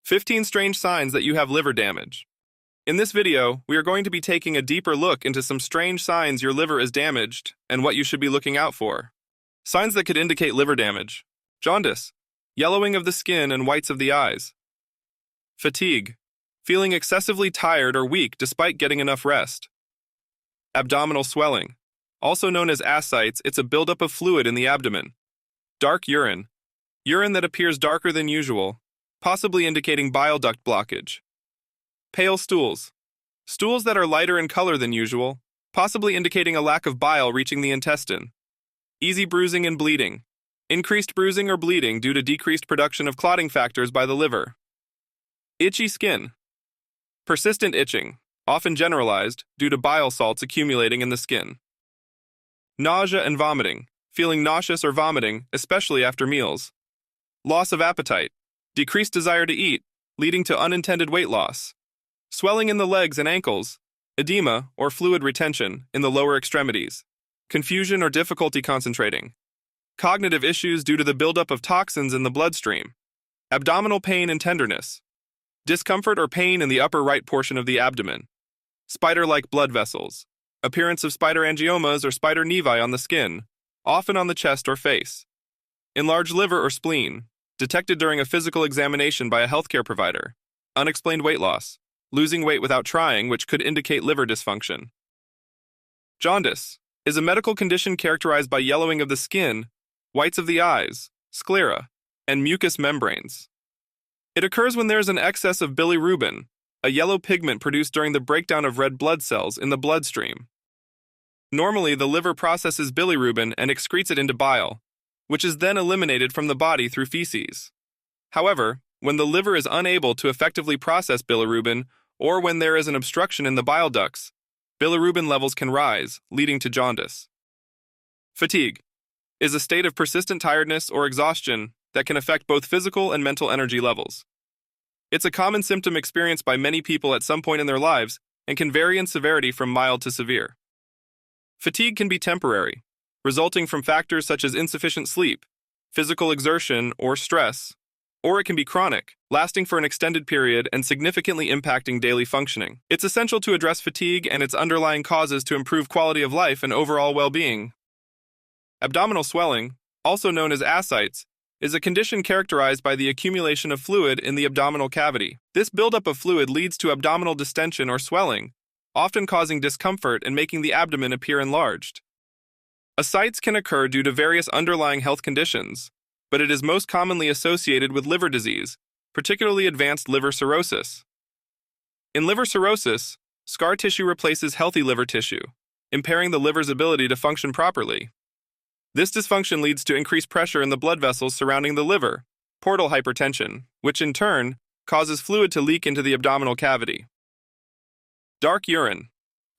15 strange signs that you have liver damage. In this video, we are going to be taking a deeper look into some strange signs your liver is damaged and what you should be looking out for. Signs that could indicate liver damage: jaundice, yellowing of the skin and whites of the eyes. Fatigue, feeling excessively tired or weak despite getting enough rest. Abdominal swelling, also known as ascites, it's a buildup of fluid in the abdomen. Dark urine, urine that appears darker than usual, possibly indicating bile duct blockage. Pale stools, stools that are lighter in color than usual, possibly indicating a lack of bile reaching the intestine. Easy bruising and bleeding, increased bruising or bleeding due to decreased production of clotting factors by the liver. Itchy skin, persistent itching, often generalized due to bile salts accumulating in the skin. Nausea and vomiting, feeling nauseous or vomiting, especially after meals. Loss of appetite, decreased desire to eat, leading to unintended weight loss. Swelling in the legs and ankles, edema or fluid retention in the lower extremities. Confusion or difficulty concentrating. Cognitive issues due to the buildup of toxins in the bloodstream. Abdominal pain and tenderness. Discomfort or pain in the upper right portion of the abdomen. Spider-like blood vessels. Appearance of spider angiomas or spider nevi on the skin, often on the chest or face. Enlarged liver or spleen, detected during a physical examination by a healthcare provider. Unexplained weight loss, losing weight without trying, which could indicate liver dysfunction. Jaundice is a medical condition characterized by yellowing of the skin, whites of the eyes, sclera, and mucous membranes. It occurs when there is an excess of bilirubin, a yellow pigment produced during the breakdown of red blood cells in the bloodstream. Normally, the liver processes bilirubin and excretes it into bile, which is then eliminated from the body through feces. However, when the liver is unable to effectively process bilirubin, or when there is an obstruction in the bile ducts, bilirubin levels can rise, leading to jaundice. Fatigue is a state of persistent tiredness or exhaustion that can affect both physical and mental energy levels. It's a common symptom experienced by many people at some point in their lives and can vary in severity from mild to severe. Fatigue can be temporary, resulting from factors such as insufficient sleep, physical exertion, or stress, or it can be chronic, lasting for an extended period and significantly impacting daily functioning. It's essential to address fatigue and its underlying causes to improve quality of life and overall well-being. Abdominal swelling, also known as ascites, is a condition characterized by the accumulation of fluid in the abdominal cavity. This buildup of fluid leads to abdominal distension or swelling, often causing discomfort and making the abdomen appear enlarged. Ascites can occur due to various underlying health conditions, but it is most commonly associated with liver disease, particularly advanced liver cirrhosis. In liver cirrhosis, scar tissue replaces healthy liver tissue, impairing the liver's ability to function properly. This dysfunction leads to increased pressure in the blood vessels surrounding the liver, portal hypertension, which in turn causes fluid to leak into the abdominal cavity. Dark urine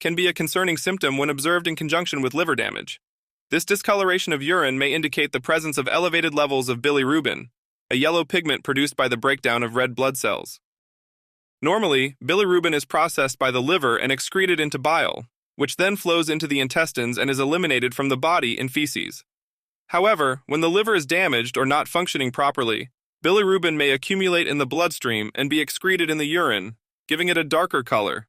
can be a concerning symptom when observed in conjunction with liver damage. This discoloration of urine may indicate the presence of elevated levels of bilirubin, a yellow pigment produced by the breakdown of red blood cells. Normally, bilirubin is processed by the liver and excreted into bile, which then flows into the intestines and is eliminated from the body in feces. However, when the liver is damaged or not functioning properly, bilirubin may accumulate in the bloodstream and be excreted in the urine, giving it a darker color.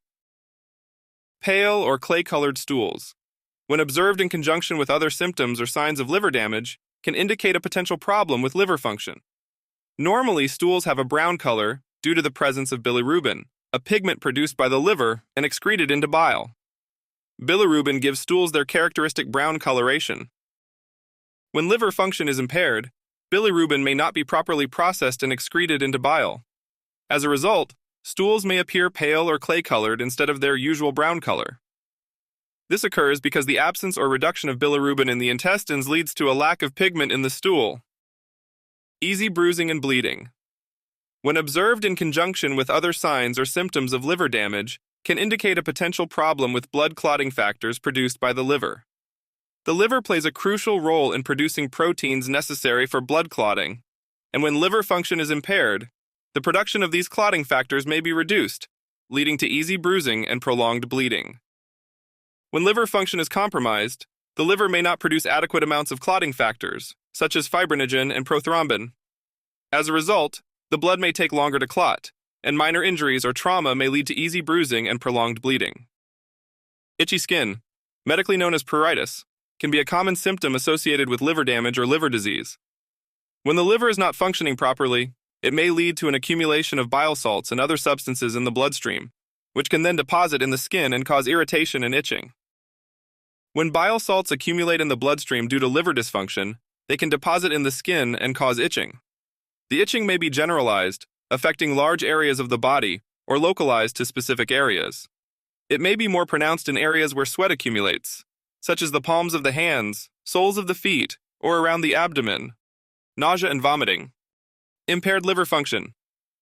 Pale or clay-colored stools, when observed in conjunction with other symptoms or signs of liver damage, can indicate a potential problem with liver function. Normally, stools have a brown color due to the presence of bilirubin, a pigment produced by the liver and excreted into bile. Bilirubin gives stools their characteristic brown coloration. When liver function is impaired, bilirubin may not be properly processed and excreted into bile. As a result, stools may appear pale or clay-colored instead of their usual brown color. This occurs because the absence or reduction of bilirubin in the intestines leads to a lack of pigment in the stool. Easy bruising and bleeding, when observed in conjunction with other signs or symptoms of liver damage, can indicate a potential problem with blood clotting factors produced by the liver. The liver plays a crucial role in producing proteins necessary for blood clotting, and when liver function is impaired, the production of these clotting factors may be reduced, leading to easy bruising and prolonged bleeding. When liver function is compromised, the liver may not produce adequate amounts of clotting factors, such as fibrinogen and prothrombin. As a result, The blood may take longer to clot, and minor injuries or trauma may lead to easy bruising and prolonged bleeding. Itchy skin, medically known as pruritus, can be a common symptom associated with liver damage or liver disease. When the liver is not functioning properly, it may lead to an accumulation of bile salts and other substances in the bloodstream, which can then deposit in the skin and cause irritation and itching. When bile salts accumulate in the bloodstream due to liver dysfunction, they can deposit in the skin and cause itching. The itching may be generalized, affecting large areas of the body, or localized to specific areas. It may be more pronounced in areas where sweat accumulates, such as the palms of the hands, soles of the feet, or around the abdomen. Nausea and vomiting. Impaired liver function.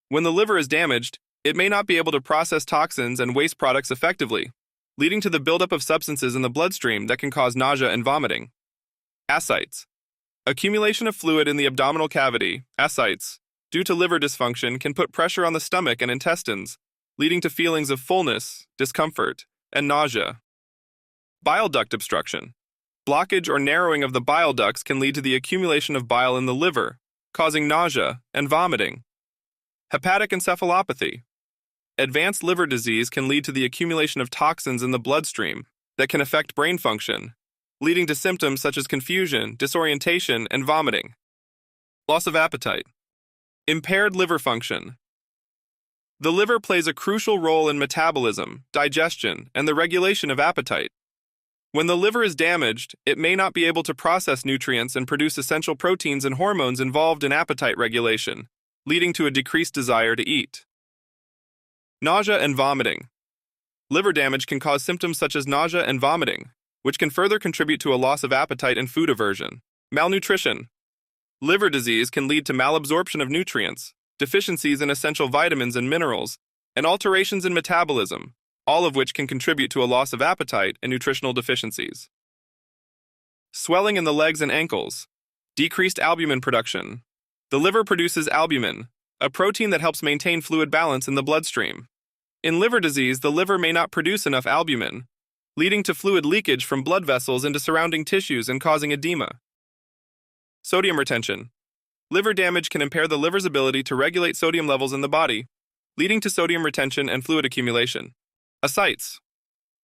When the liver is damaged, it may not be able to process toxins and waste products effectively, leading to the buildup of substances in the bloodstream that can cause nausea and vomiting. Ascites. Accumulation of fluid in the abdominal cavity, ascites, due to liver dysfunction can put pressure on the stomach and intestines, leading to feelings of fullness, discomfort, and nausea. Bile duct obstruction. Blockage or narrowing of the bile ducts can lead to the accumulation of bile in the liver, causing nausea and vomiting. Hepatic encephalopathy. Advanced liver disease can lead to the accumulation of toxins in the bloodstream that can affect brain function, leading to symptoms such as confusion, disorientation, and vomiting. Loss of appetite. Impaired liver function. The liver plays a crucial role in metabolism, digestion, and the regulation of appetite. When the liver is damaged, it may not be able to process nutrients and produce essential proteins and hormones involved in appetite regulation, leading to a decreased desire to eat. Nausea and vomiting. Liver damage can cause symptoms such as nausea and vomiting, which can further contribute to a loss of appetite and food aversion. Malnutrition. Liver disease can lead to malabsorption of nutrients, deficiencies in essential vitamins and minerals, and alterations in metabolism, all of which can contribute to a loss of appetite and nutritional deficiencies. Swelling in the legs and ankles. Decreased albumin production. The liver produces albumin, a protein that helps maintain fluid balance in the bloodstream. In liver disease, the liver may not produce enough albumin, leading to fluid leakage from blood vessels into surrounding tissues and causing edema. Sodium retention. Liver damage can impair the liver's ability to regulate sodium levels in the body, leading to sodium retention and fluid accumulation. Ascites.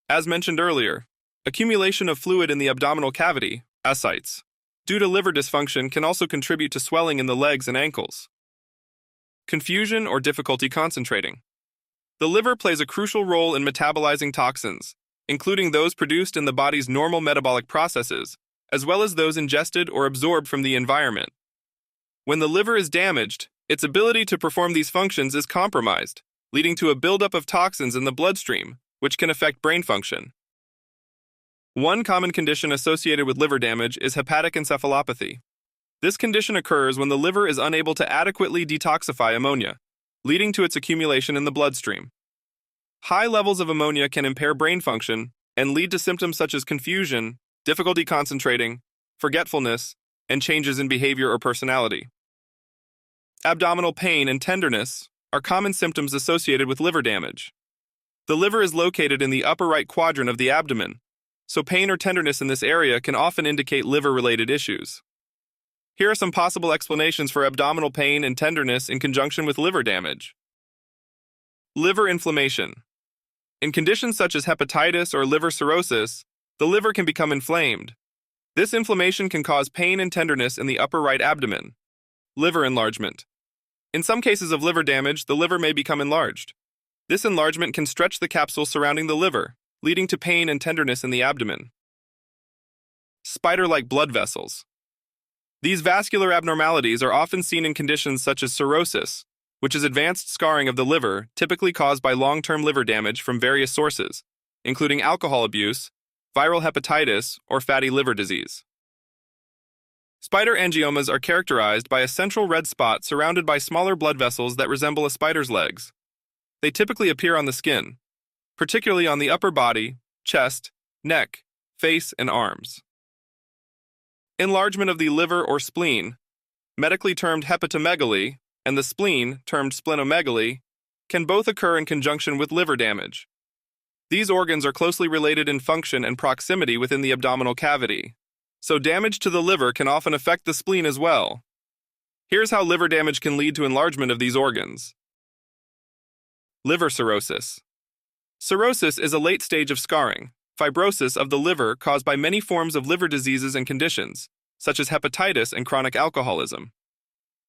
As mentioned earlier, accumulation of fluid in the abdominal cavity, ascites, due to liver dysfunction can also contribute to swelling in the legs and ankles. Confusion or difficulty concentrating. The liver plays a crucial role in metabolizing toxins, including those produced in the body's normal metabolic processes, as well as those ingested or absorbed from the environment. When the liver is damaged, its ability to perform these functions is compromised, leading to a buildup of toxins in the bloodstream, which can affect brain function. One common condition associated with liver damage is hepatic encephalopathy. This condition occurs when the liver is unable to adequately detoxify ammonia, leading to its accumulation in the bloodstream. High levels of ammonia can impair brain function and lead to symptoms such as confusion, difficulty concentrating, forgetfulness, and changes in behavior or personality. Abdominal pain and tenderness are common symptoms associated with liver damage. The liver is located in the upper right quadrant of the abdomen, so pain or tenderness in this area can often indicate liver-related issues. Here are some possible explanations for abdominal pain and tenderness in conjunction with liver damage. Liver inflammation. In conditions such as hepatitis or liver cirrhosis, the liver can become inflamed. This inflammation can cause pain and tenderness in the upper right abdomen. Liver enlargement. In some cases of liver damage, the liver may become enlarged. This enlargement can stretch the capsule surrounding the liver, leading to pain and tenderness in the abdomen. Spider-like blood vessels. These vascular abnormalities are often seen in conditions such as cirrhosis, which is advanced scarring of the liver typically caused by long-term liver damage from various sources, including alcohol abuse, viral hepatitis, or fatty liver disease. Spider angiomas are characterized by a central red spot surrounded by smaller blood vessels that resemble a spider's legs. They typically appear on the skin, particularly on the upper body, chest, neck, face, and arms. Enlargement of the liver or spleen, medically termed hepatomegaly, and the spleen, termed splenomegaly, can both occur in conjunction with liver damage. These organs are closely related in function and proximity within the abdominal cavity, so damage to the liver can often affect the spleen as well. Here's how liver damage can lead to enlargement of these organs. Liver cirrhosis. Cirrhosis is a late stage of scarring, fibrosis of the liver caused by many forms of liver diseases and conditions, such as hepatitis and chronic alcoholism.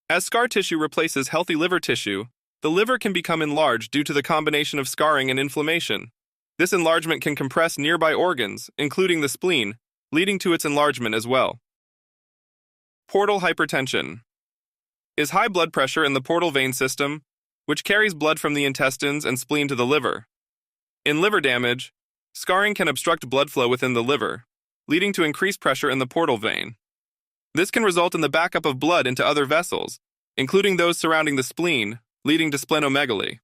As scar tissue replaces healthy liver tissue, the liver can become enlarged due to the combination of scarring and inflammation. This enlargement can compress nearby organs, including the spleen, leading to its enlargement as well. Portal hypertension is high blood pressure in the portal vein system, which carries blood from the intestines and spleen to the liver. In liver damage, scarring can obstruct blood flow within the liver, leading to increased pressure in the portal vein. This can result in the backup of blood into other vessels, including those surrounding the spleen, leading to splenomegaly.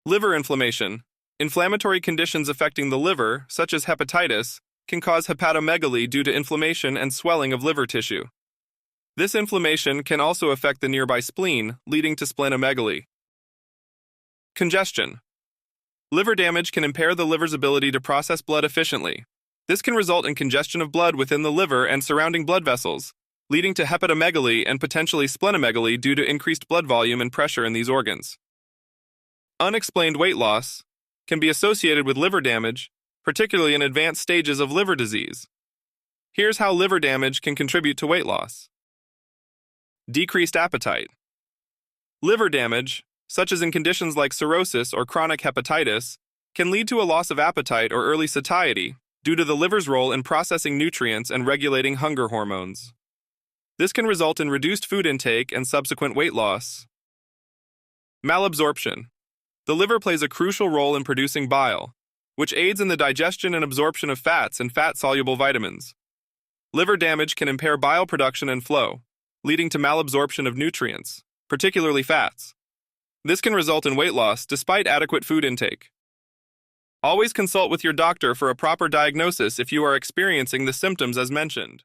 Liver inflammation. Inflammatory conditions affecting the liver, such as hepatitis, can cause hepatomegaly due to inflammation and swelling of liver tissue. This inflammation can also affect the nearby spleen, leading to splenomegaly. Congestion. Liver damage can impair the liver's ability to process blood efficiently. This can result in congestion of blood within the liver and surrounding blood vessels, leading to hepatomegaly and potentially splenomegaly due to increased blood volume and pressure in these organs. Unexplained weight loss can be associated with liver damage, particularly in advanced stages of liver disease. Here's how liver damage can contribute to weight loss. Decreased appetite. Liver damage, such as in conditions like cirrhosis or chronic hepatitis, can lead to a loss of appetite or early satiety due to the liver's role in processing nutrients and regulating hunger hormones. This can result in reduced food intake and subsequent weight loss. Malabsorption. The liver plays a crucial role in producing bile, which aids in the digestion and absorption of fats and fat-soluble vitamins. Liver damage can impair bile production and flow, leading to malabsorption of nutrients, particularly fats. This can result in weight loss despite adequate food intake. Always consult with your doctor for a proper diagnosis if you are experiencing the symptoms as mentioned.